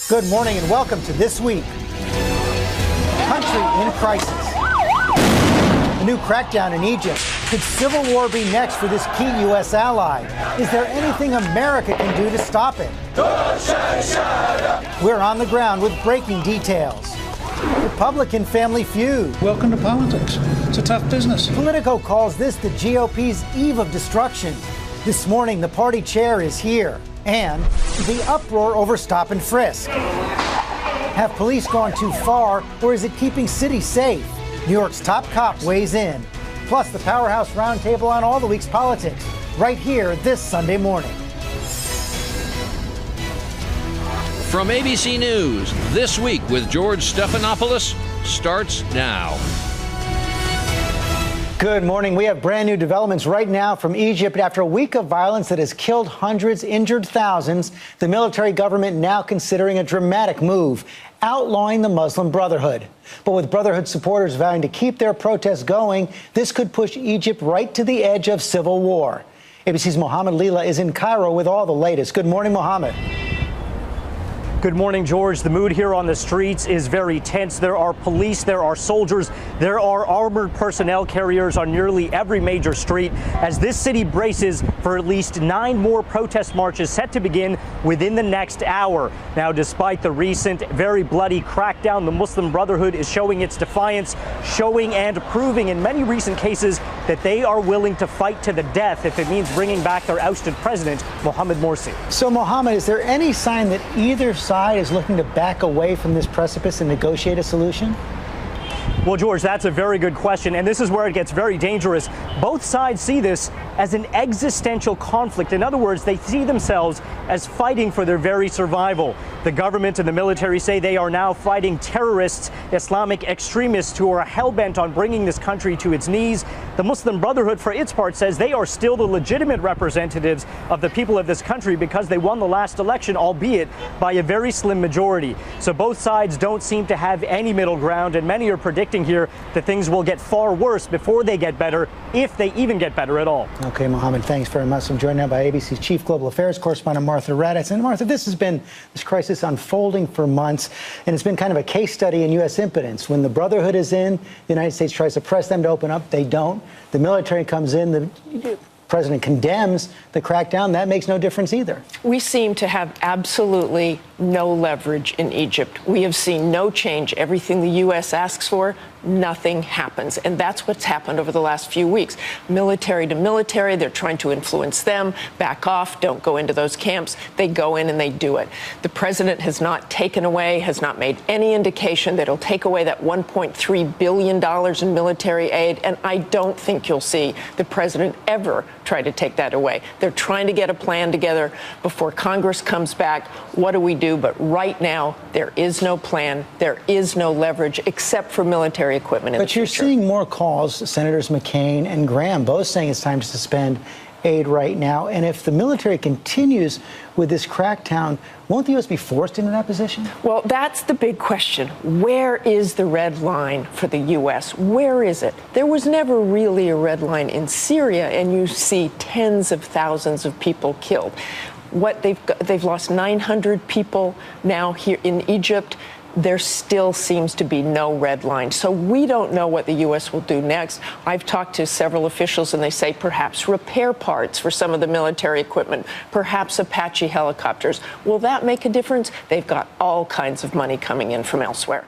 Good morning and welcome to This Week. Country in crisis. A new crackdown in Egypt. Could civil war be next for this key U.S. ally? Is there anything America can do to stop it? We're on the ground with breaking details. Republican family feud. Welcome to politics. It's a tough business. Politico calls this the GOP's eve of destruction. This morning, the party chair is here. And the uproar over stop and frisk. Have police gone too far, or is it keeping cities safe? New York's top cop weighs in. Plus, the Powerhouse Roundtable on all the week's politics, right here this Sunday morning. From ABC News, This Week with George Stephanopoulos starts now. Good morning. We have brand new developments right now from Egypt. After a week of violence that has killed hundreds, injured thousands, the military government now considering a dramatic move, outlawing the Muslim Brotherhood. But with Brotherhood supporters vowing to keep their protests going, this could push Egypt right to the edge of civil war. ABC's Mohammed Lila is in Cairo with all the latest. Good morning, Mohammed. Good morning, George. The mood here on the streets is very tense. There are police, there are soldiers, there are armored personnel carriers on nearly every major street as this city braces for at least 9 more protest marches set to begin within the next hour. Now, despite the recent very bloody crackdown, the Muslim Brotherhood is showing its defiance, showing and proving in many recent cases that they are willing to fight to the death if it means bringing back their ousted president, Mohamed Morsi. So, Mohammed, is there any sign that either side is looking to back away from this precipice and negotiate a solution? Well, George, that's a very good question, and this is where it gets very dangerous. Both sides see this as an existential conflict. In other words, they see themselves as fighting for their very survival. The government and the military say they are now fighting terrorists, Islamic extremists who are hell-bent on bringing this country to its knees. The Muslim Brotherhood, for its part, says they are still the legitimate representatives of the people of this country because they won the last election, albeit by a very slim majority. So both sides don't seem to have any middle ground, and many are predicting here that things will get far worse before they get better, if they even get better at all. Okay, Mohammed, thanks very much. I'm joined now by ABC's Chief Global Affairs Correspondent Martha Raddatz. And Martha, this crisis unfolding for months, and it's been kind of a case study in U.S. impotence. When the Brotherhood is in, the United States tries to press them to open up. They don't. The military comes in. The president condemns the crackdown. That makes no difference either. We seem to have absolutely no leverage in Egypt. We have seen no change. Everything the U.S. asks for, nothing happens. And that's what's happened over the last few weeks. Military to military, they're trying to influence them. Back off, don't go into those camps. They go in and they do it. The president has not taken away, has not made any indication that he'll take away that $1.3 billion in military aid. And I don't think you'll see the president ever try to take that away. They're trying to get a plan together before Congress comes back. What do we do? But right now, there is no plan. There is no leverage except for military equipment in the future. But you're seeing more calls, Senators McCain and Graham both saying it's time to suspend aid right now. And if the military continues with this crackdown, won't the U.S. be forced into that position? Well, that's the big question. Where is the red line for the U.S.? Where is it? There was never really a red line in Syria, and you see tens of thousands of people killed. They've lost 900 people now here in Egypt. There still seems to be no red line. So we don't know what the U.S. will do next. I've talked to several officials, and they say perhaps repair parts for some of the military equipment, perhaps Apache helicopters. Will that make a difference? They've got all kinds of money coming in from elsewhere.